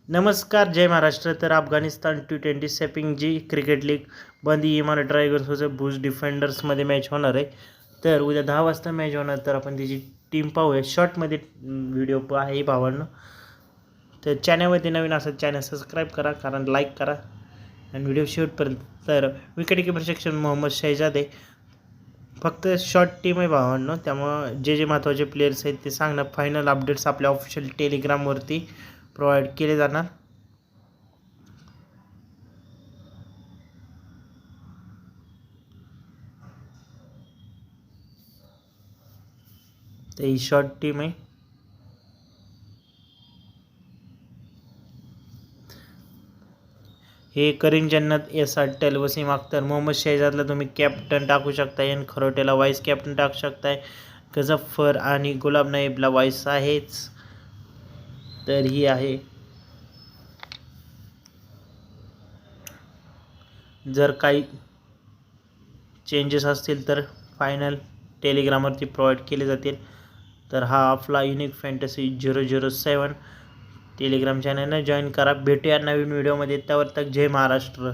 नमस्कार, जय महाराष्ट्र. तर अफगाणिस्तान T20 सेपिंग जी cricket league बंदी इमान ड्रायगर्स वर्सेस भुज डिफेंडर्समध्ये मॅच होणार आहे. तर उद्या 10 वाजता मॅच होणार. तर आपण त्याची टीम पाहूया. शॉर्टमध्ये व्हिडिओ आहे भावांनो. तर चॅनलवरती नवीन असेल चॅनल सबस्क्राईब करा, कारण लाईक करा आणि व्हिडिओ शेवटपर्यंत. तर wicket keeper section Mohammad Shahzad आहे. फक्त शॉर्ट टीम आहे भावांनो, त्यामुळं जे महत्त्वाचे प्लेयर्स आहेत ते सांगणं. फायनल अपडेट्स आपल्या ऑफिशियल टेलिग्रामवरती प्रोव्हाइड केले जाणार. तर ही शॉर्ट टीम आहे. हे करीम जन्नत, एस अट्टेल, वसीम अख्तर, मोहम्मद शहजादला तुम्ही कॅप्टन टाकू शकताय आणि खरोटेला वाईस कॅप्टन टाकू शकताय. गजफ्फर आणि गुलाब नाईबला वाईस आहेच. तर ही आहे. जर काही चेंजेस असतील तर फायनल टेलिग्रामवरती प्रोव्हाइड केले जातील. तर हा आपला युनिक फॅन्टसी 007 टेलिग्राम चॅनलने जॉईन करा. भेटूया नवीन व्हिडिओमध्ये. त्यावर तक जय महाराष्ट्र.